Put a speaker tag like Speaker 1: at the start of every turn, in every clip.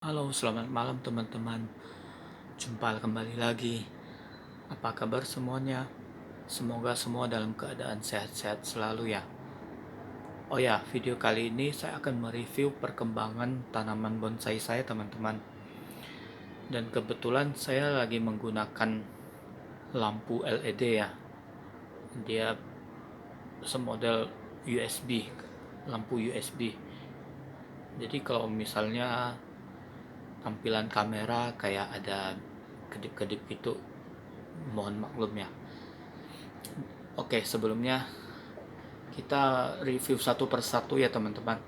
Speaker 1: Halo, selamat malam teman-teman. Jumpa kembali lagi. Apa kabar semuanya? Semoga semua dalam keadaan sehat-sehat selalu ya. Oh ya, video kali ini saya akan mereview perkembangan tanaman bonsai saya teman-teman. Dan kebetulan saya lagi menggunakan lampu LED ya. Dia semodel USB, lampu USB. Jadi kalau misalnya tampilan kamera kayak ada kedip-kedip gitu, mohon maklum ya. Oke, sebelumnya kita review satu persatu ya teman-teman.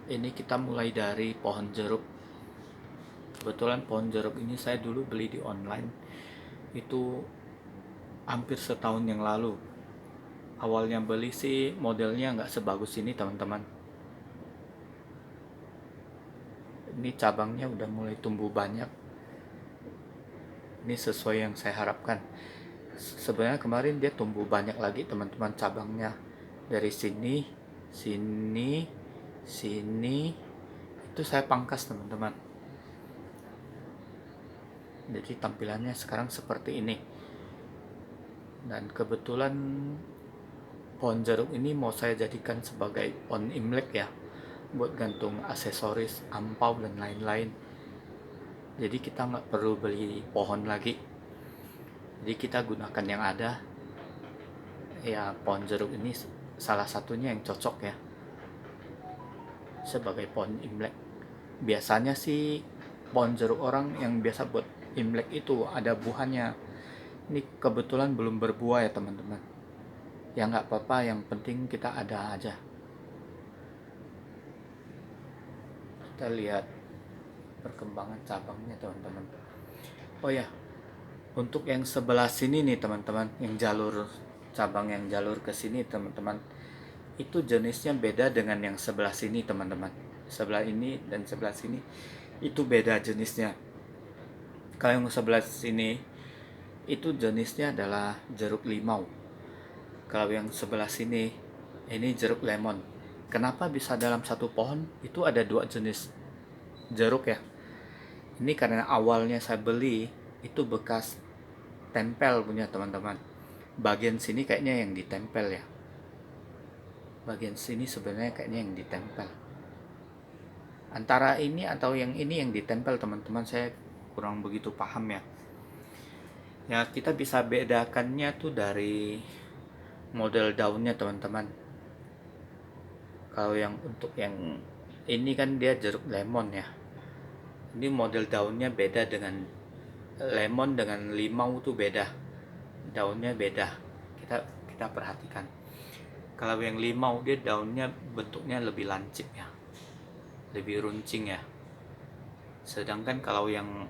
Speaker 1: Ini kita mulai dari pohon jeruk. Kebetulan pohon jeruk ini saya dulu beli di online. Itu hampir setahun yang lalu. Awalnya beli sih modelnya nggak sebagus ini teman-teman. Ini cabangnya udah mulai tumbuh banyak. Ini sesuai yang saya harapkan. Sebenarnya kemarin dia tumbuh banyak lagi teman-teman cabangnya. Dari sini, sini, sini. Itu saya pangkas teman-teman. Jadi tampilannya sekarang seperti ini. Dan kebetulan pohon jeruk ini mau saya jadikan sebagai pohon imlek ya, buat gantung aksesoris, ampau dan lain-lain. Jadi kita nggak perlu beli pohon lagi. Jadi kita gunakan yang ada. Ya pohon jeruk ini salah satunya yang cocok ya sebagai pohon imlek. Biasanya sih pohon jeruk orang yang biasa buat imlek itu ada buahnya. Ini kebetulan belum berbuah ya teman-teman. Ya nggak apa-apa, yang penting kita ada aja. Kita lihat perkembangan cabangnya teman-teman. Oh ya, untuk yang sebelah sini nih teman-teman, yang jalur cabang yang jalur ke sini teman-teman, itu jenisnya beda dengan yang sebelah sini teman-teman. Sebelah ini dan sebelah sini itu beda jenisnya. Kalau yang sebelah sini itu jenisnya adalah jeruk limau. Kalau yang sebelah sini ini jeruk lemon. Kenapa bisa dalam satu pohon itu ada dua jenis jeruk ya? Ini karena awalnya saya beli itu bekas tempel punya teman-teman. Bagian sini kayaknya yang ditempel ya. Bagian sini sebenarnya kayaknya yang ditempel. Antara ini atau yang ini yang ditempel teman-teman, saya kurang begitu paham ya. Ya kita bisa bedakannya tuh dari model daunnya teman-teman. Kalau yang untuk yang ini kan dia jeruk lemon ya. Ini model daunnya beda dengan lemon, dengan limau tuh beda. Daunnya beda. Kita kita perhatikan. Kalau yang limau dia daunnya bentuknya lebih lancip ya. Lebih runcing ya. Sedangkan kalau yang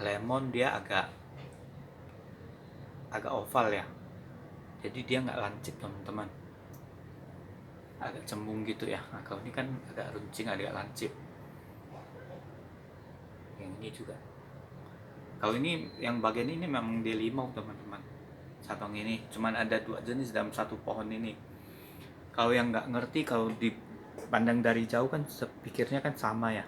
Speaker 1: lemon dia agak oval ya. Jadi dia nggak lancip teman-teman. Agak cembung gitu ya. Nah, kalau ini kan agak runcing, agak lancip. Yang ini juga. Kalau ini yang bagian ini memang dia limau teman-teman. Cabang ini cuman ada dua jenis dalam satu pohon ini. Kalau yang nggak ngerti, kalau dipandang dari jauh kan pikirnya kan sama ya.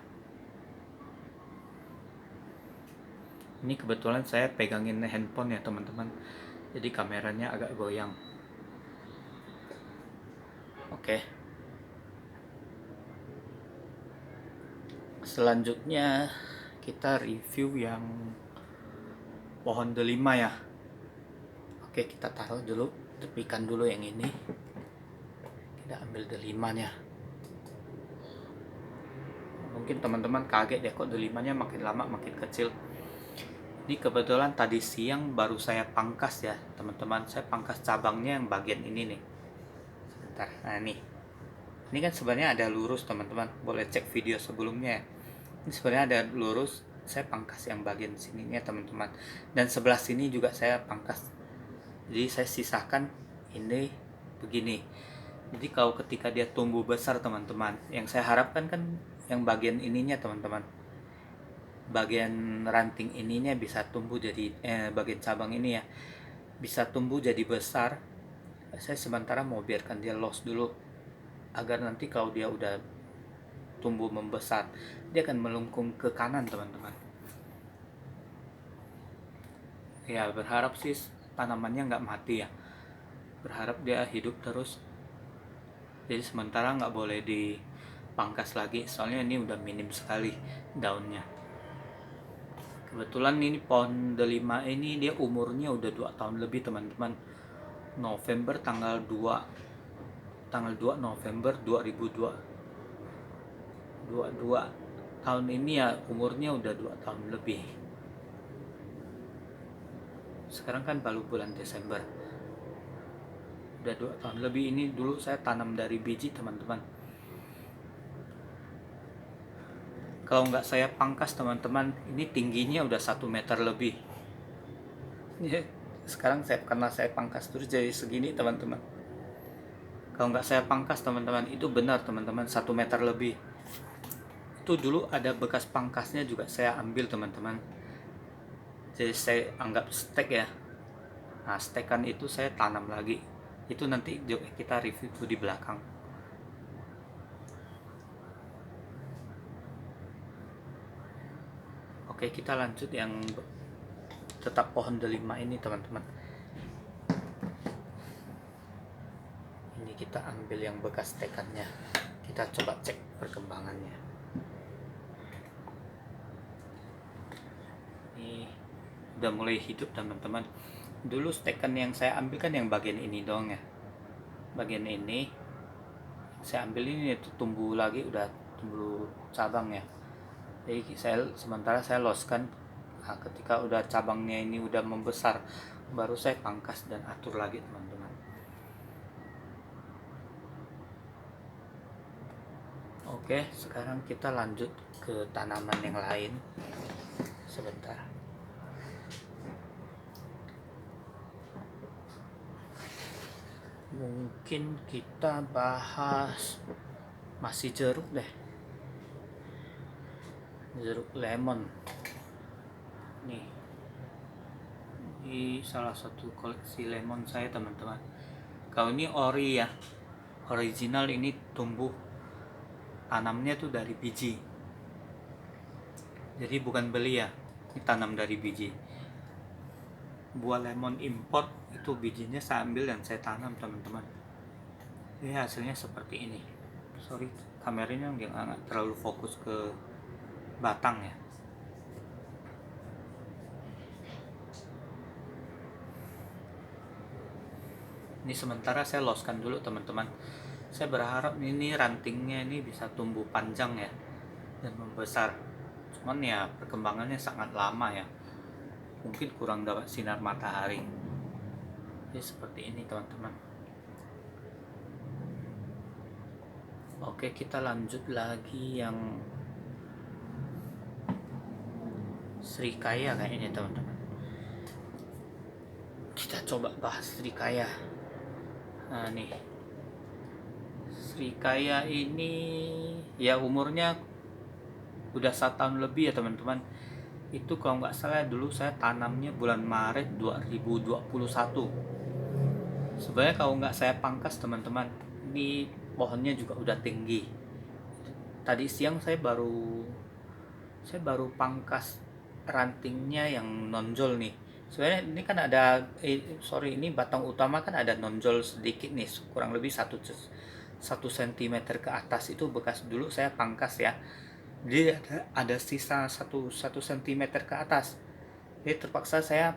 Speaker 1: Ini kebetulan saya pegangin handphone ya teman-teman. Jadi kameranya agak goyang. Oke. Selanjutnya kita review yang pohon delima ya. Oke, kita taruh dulu, tepikan dulu yang ini. Kita ambil delimanya. Mungkin teman-teman kaget ya, kok delimanya makin lama makin kecil. Ini kebetulan tadi siang baru saya pangkas ya teman-teman. Saya pangkas cabangnya yang bagian ini nih. Sebentar, nah ini kan sebenarnya ada lurus teman-teman. Boleh cek video sebelumnya ya. Ini sebenarnya ada lurus. Saya pangkas yang bagian sininya teman-teman. Dan sebelah sini juga saya pangkas. Jadi saya sisahkan ini begini. Jadi kalau ketika dia tumbuh besar teman-teman, yang saya harapkan kan yang bagian ininya teman-teman, bagian ranting ininya bisa tumbuh jadi bagian cabang ini ya bisa tumbuh jadi besar. Saya sementara mau biarkan dia los dulu, agar nanti kalau dia udah tumbuh membesar, dia akan melengkung ke kanan teman-teman. Ya berharap sih tanamannya nggak mati ya, berharap dia hidup terus. Jadi sementara nggak boleh dipangkas lagi, soalnya ini udah minim sekali daunnya. Kebetulan ini pohon delima ini dia umurnya udah 2 tahun lebih teman-teman. November tanggal 2 November 2022 tahun ini ya, umurnya udah 2 tahun lebih. Sekarang kan baru bulan Desember, udah 2 tahun lebih. Ini dulu saya tanam dari biji teman-teman. Kalau nggak saya pangkas teman-teman, ini tingginya udah 1 meter lebih ya. Sekarang karena saya pangkas terus jadi segini teman-teman. Kalau nggak saya pangkas teman-teman, itu benar teman-teman 1 meter lebih. Itu dulu ada bekas pangkasnya juga saya ambil teman-teman, jadi saya anggap stek ya. Nah stekan itu saya tanam lagi, itu nanti kita review di belakang. Oke, kita lanjut yang tetap pohon delima ini teman-teman. Ini kita ambil yang bekas tekannya, kita coba cek perkembangannya. Ini udah mulai hidup teman-teman. Dulu stekan yang saya ambil kan yang bagian ini doang ya, bagian ini saya ambil, ini tumbuh lagi, udah tumbuh cabang ya. Jadi sementara saya loskan. Nah, ketika udah cabangnya ini udah membesar, baru saya pangkas dan atur lagi teman-teman. Oke, sekarang kita lanjut ke tanaman yang lain. Sebentar. Mungkin kita bahas masih jeruk deh. Jeruk lemon. Nih. Ini salah satu koleksi lemon saya teman-teman. Kalau ini ori ya, original, ini tumbuh tanamnya tuh dari biji. Jadi bukan beli ya, ini tanam dari biji. Buah lemon import itu bijinya saya ambil dan saya tanam teman-teman. Ini hasilnya seperti ini. Sorry, kameranya nggak terlalu fokus ke batang ya. Ini sementara saya loskan dulu teman-teman. Saya berharap ini rantingnya ini bisa tumbuh panjang ya dan membesar. Cuman ya perkembangannya sangat lama ya, mungkin kurang dapat sinar matahari. Jadi seperti ini teman-teman. Oke, kita lanjut lagi yang Srikaya kayaknya teman-teman. Kita coba bahas Srikaya. Nah nih, Srikaya ini ya umurnya udah 1 tahun lebih ya teman-teman. Itu kalau nggak salah dulu saya tanamnya bulan Maret 2021. Sebenarnya kalau nggak saya pangkas teman-teman, ini pohonnya juga udah tinggi. Tadi siang saya baru pangkas rantingnya yang nonjol nih. Sebenarnya ini kan ada ini batang utama kan ada nonjol sedikit nih, kurang lebih 1 cm ke atas, itu bekas dulu saya pangkas ya. Jadi ada sisa 1 cm ke atas. Jadi terpaksa saya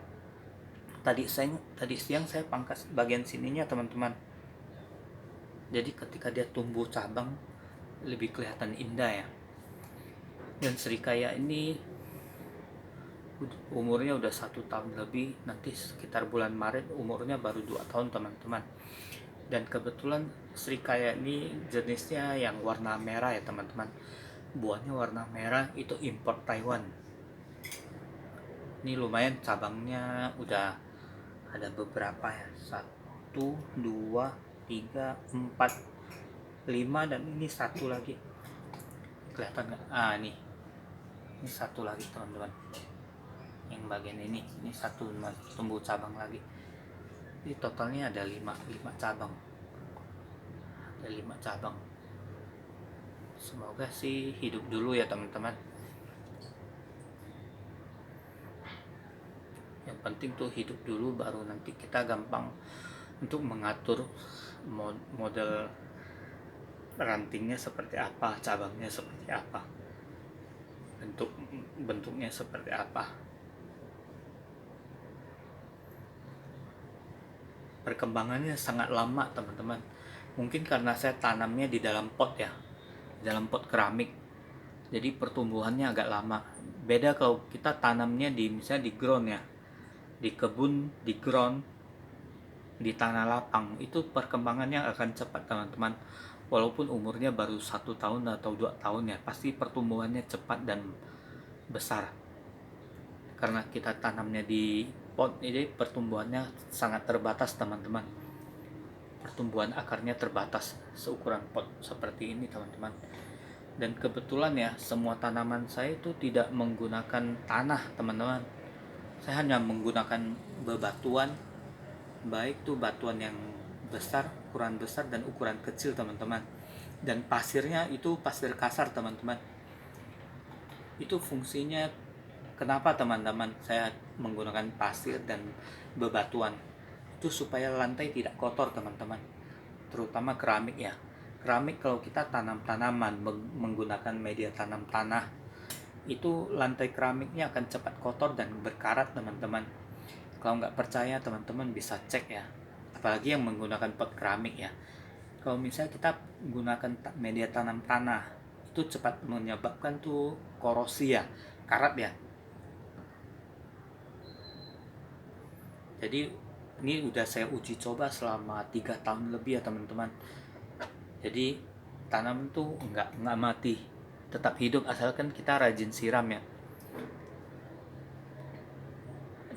Speaker 1: tadi siang saya pangkas bagian sininya teman-teman. Jadi ketika dia tumbuh cabang lebih kelihatan indah ya. Dan Srikaya ini umurnya udah 1 tahun lebih, nanti sekitar bulan Maret umurnya baru 2 tahun teman-teman. Dan kebetulan Srikaya ini jenisnya yang warna merah ya teman-teman. Buahnya warna merah, itu import Taiwan. Ini lumayan cabangnya udah ada beberapa ya, 1, 2, 3, 4, 5, dan ini 1 lagi. Kelihatan nggak? Ah nih, ini 1 lagi teman-teman. Yang bagian ini 1 tumbuh cabang lagi. Jadi totalnya ada 5 cabang. Ada 5 cabang. Semoga sih hidup dulu ya teman-teman. Yang penting tuh hidup dulu, baru nanti kita gampang untuk mengatur model rantingnya seperti apa, cabangnya seperti apa, bentuknya seperti apa. Perkembangannya sangat lama teman-teman. Mungkin karena saya tanamnya di dalam pot ya, di dalam pot keramik, jadi pertumbuhannya agak lama. Beda kalau kita tanamnya di misalnya di ground ya, di kebun, di ground, di tanah lapang, itu perkembangannya akan cepat teman-teman. Walaupun umurnya baru 1 tahun atau 2 tahun ya, pasti pertumbuhannya cepat dan besar. Karena kita tanamnya di pot, jadi pertumbuhannya sangat terbatas teman-teman. Pertumbuhan akarnya terbatas seukuran pot seperti ini teman-teman. Dan kebetulan ya, semua tanaman saya itu tidak menggunakan tanah teman-teman. Saya hanya menggunakan bebatuan, baik tuh batuan yang besar, ukuran besar dan ukuran kecil teman-teman. Dan pasirnya itu pasir kasar teman-teman. Itu fungsinya kenapa teman-teman saya menggunakan pasir dan bebatuan, itu supaya lantai tidak kotor teman-teman, terutama keramik ya. Keramik kalau kita tanam tanaman menggunakan media tanam tanah, itu lantai keramiknya akan cepat kotor dan berkarat teman-teman. Kalau nggak percaya teman-teman bisa cek ya, apalagi yang menggunakan pot keramik ya. Kalau misalnya kita gunakan media tanam tanah, itu cepat menyebabkan tuh korosi ya, karat ya. Jadi ini udah saya uji coba selama 3 tahun lebih ya teman-teman. Jadi tanaman tuh nggak mati, tetap hidup asalkan kita rajin siram ya.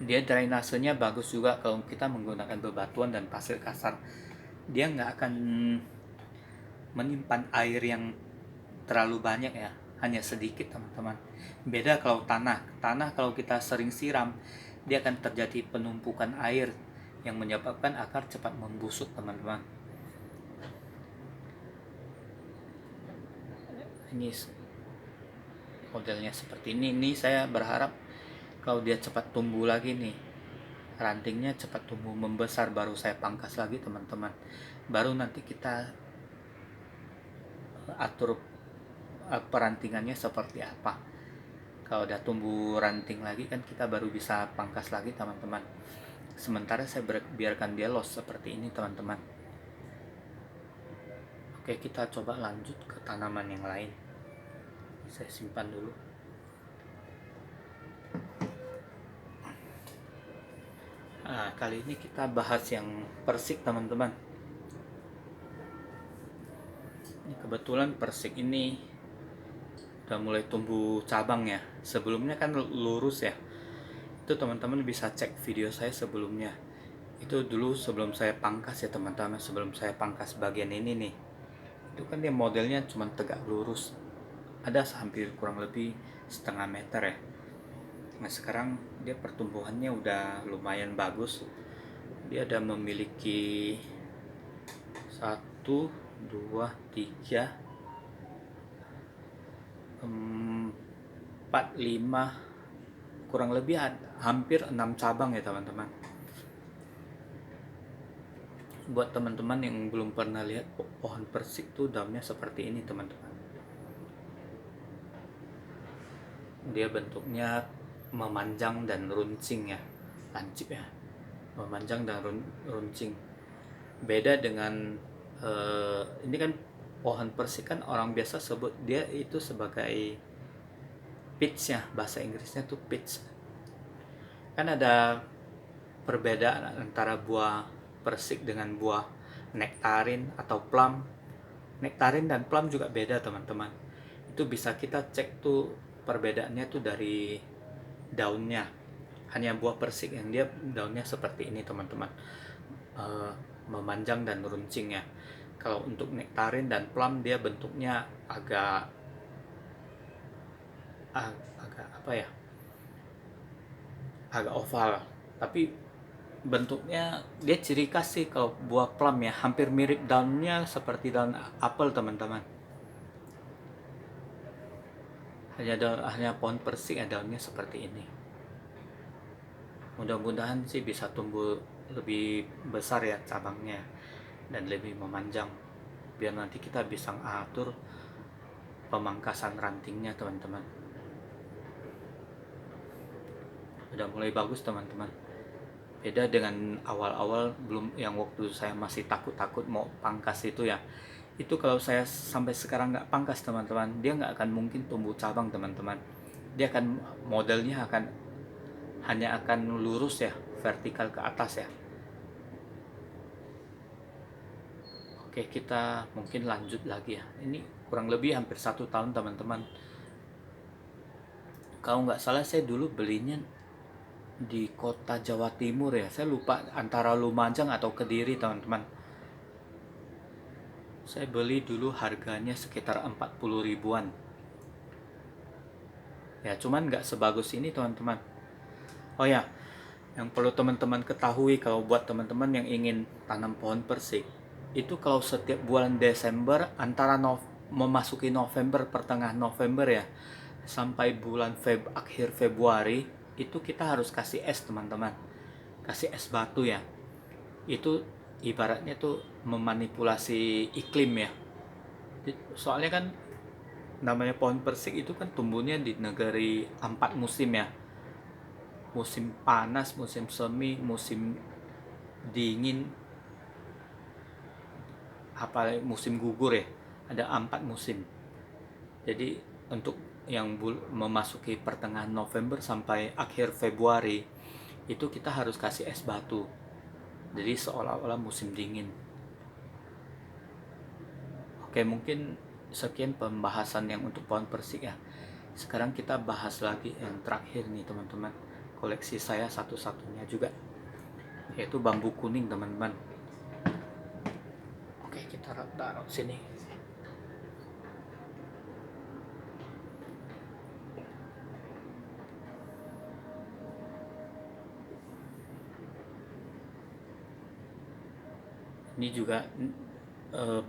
Speaker 1: Dia drainasenya bagus juga kalau kita menggunakan bebatuan dan pasir kasar. Dia nggak akan menyimpan air yang terlalu banyak ya, hanya sedikit teman-teman. Beda kalau tanah kalau kita sering siram, dia akan terjadi penumpukan air yang menyebabkan akar cepat membusuk teman-teman. Ini modelnya seperti ini saya berharap kalau dia cepat tumbuh lagi nih, rantingnya cepat tumbuh membesar, baru saya pangkas lagi teman-teman. Baru nanti kita atur perantingannya seperti apa. Kalau udah tumbuh ranting lagi kan kita baru bisa pangkas lagi teman-teman. Sementara saya biarkan dia los seperti ini teman-teman. Oke, kita coba lanjut ke tanaman yang lain. Saya simpan dulu. Nah, kali ini kita bahas yang persik teman-teman. Ini kebetulan persik ini udah mulai tumbuh cabang ya. Sebelumnya kan lurus ya. Itu teman-teman bisa cek video saya sebelumnya. Itu dulu sebelum saya pangkas ya teman-teman, sebelum saya pangkas bagian ini nih. Itu kan dia modelnya cuma tegak lurus. Ada hampir kurang lebih setengah meter ya. Nah sekarang dia pertumbuhannya udah lumayan bagus. Dia ada memiliki 1, 2, 3, 4, 5, kurang lebih hampir 6 cabang ya teman-teman. Buat teman-teman yang belum pernah lihat pohon persik tuh daunnya seperti ini teman-teman. Dia bentuknya memanjang dan runcing ya, lancip ya, memanjang dan runcing. Beda dengan ini kan pohon persik kan orang biasa sebut dia itu sebagai peach ya, bahasa Inggrisnya tuh peach. Kan ada perbedaan antara buah persik dengan buah nektarin atau plum. Nektarin dan plum juga beda teman-teman. Itu bisa kita cek tuh perbedaannya tuh dari daunnya. Hanya buah persik yang dia daunnya seperti ini teman-teman, memanjang dan runcing ya. Kalau untuk nektarin dan plum dia bentuknya agak apa ya, agak oval, tapi bentuknya dia ciri khas sih. Kalau buah plum ya hampir mirip daunnya seperti daun apel teman-teman. hanya pohon persik ya daunnya seperti ini. Mudah-mudahan sih bisa tumbuh lebih besar ya cabangnya dan lebih memanjang, biar nanti kita bisa atur pemangkasan rantingnya teman-teman. Udah mulai bagus teman-teman, beda dengan awal-awal belum, yang waktu saya masih takut-takut mau pangkas itu ya. Itu kalau saya sampai sekarang nggak pangkas teman-teman, dia nggak akan mungkin tumbuh cabang teman-teman. Dia akan modelnya hanya akan lurus ya, vertikal ke atas ya. Oke, kita mungkin lanjut lagi ya. Ini kurang lebih hampir 1 tahun teman-teman. Kalau nggak salah saya dulu belinya di kota Jawa Timur ya. Saya lupa antara Lumajang atau Kediri teman-teman. Saya beli dulu harganya sekitar 40 ribuan. Ya cuman nggak sebagus ini teman-teman. Oh ya, yang perlu teman-teman ketahui kalau buat teman-teman yang ingin tanam pohon persik, itu kalau setiap bulan Desember antara memasuki November, pertengahan November ya, sampai bulan akhir Februari, itu kita harus kasih es teman-teman, kasih es batu ya. Itu ibaratnya tuh memanipulasi iklim ya. Soalnya kan namanya pohon persik itu kan tumbuhnya di negeri 4 musim ya. Musim panas, musim semi, musim dingin, apalagi musim gugur ya. Ada 4 musim. Jadi untuk yang memasuki pertengahan November sampai akhir Februari itu kita harus kasih es batu. Jadi seolah-olah musim dingin. Oke, mungkin sekian pembahasan yang untuk pohon persik ya. Sekarang kita bahas lagi yang terakhir nih teman-teman, koleksi saya satu-satunya juga, yaitu bambu kuning teman-teman. Oke, kita taruh sini. Ini juga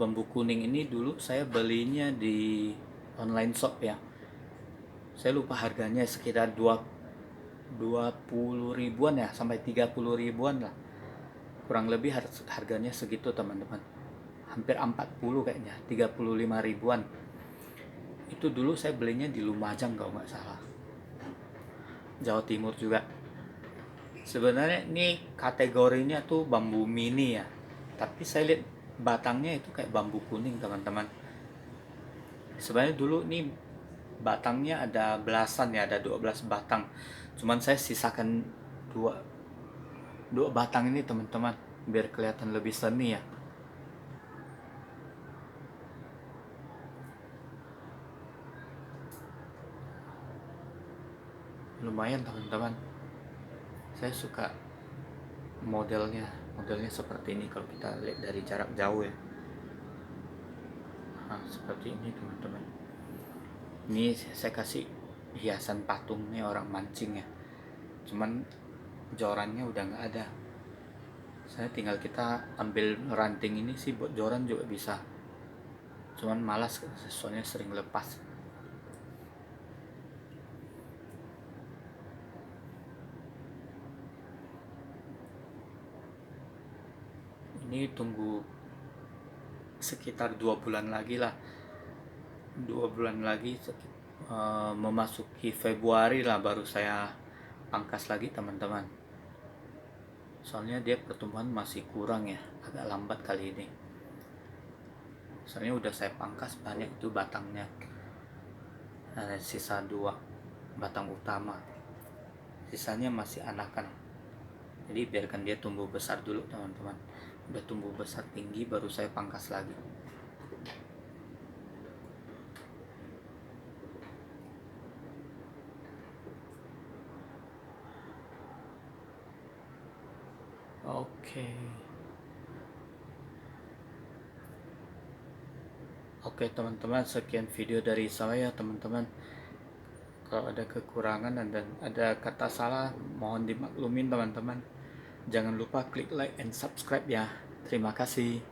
Speaker 1: bambu kuning ini dulu saya belinya di online shop ya. Saya lupa harganya, sekitar 20 ribuan ya, sampai 30 ribuan lah. Kurang lebih harganya segitu teman-teman. Hampir 40 kayaknya, 35 ribuan. Itu dulu saya belinya di Lumajang kalau nggak salah. Jawa Timur juga. Sebenarnya ini kategorinya tuh bambu mini ya. Tapi saya lihat batangnya itu kayak bambu kuning teman-teman. Sebenarnya dulu nih batangnya ada belasan ya, ada 12 batang. Cuman saya sisakan dua batang ini teman-teman, biar kelihatan lebih seni ya. Lumayan teman-teman. Saya suka modelnya seperti ini kalau kita lihat dari jarak jauh ya. Nah, seperti ini teman-teman. Ini saya kasih hiasan patungnya orang mancing ya. Cuman jorannya udah nggak ada. Saya tinggal kita ambil ranting ini sih buat joran juga bisa. Cuman malas soalnya sering lepas. Ini tunggu sekitar 2 bulan lagi lah. 2 bulan lagi memasuki Februari lah baru saya pangkas lagi teman-teman. Soalnya dia pertumbuhan masih kurang ya, agak lambat kali ini. Soalnya udah saya pangkas banyak itu batangnya. Ada sisa 2 batang utama. Sisanya masih anakan. Jadi biarkan dia tumbuh besar dulu teman-teman. Udah tumbuh besar tinggi baru saya pangkas lagi. Oke teman-teman, sekian video dari saya teman-teman. Kalau ada kekurangan dan ada kata salah mohon dimaklumin teman-teman. Jangan lupa klik like and subscribe ya. Terima kasih.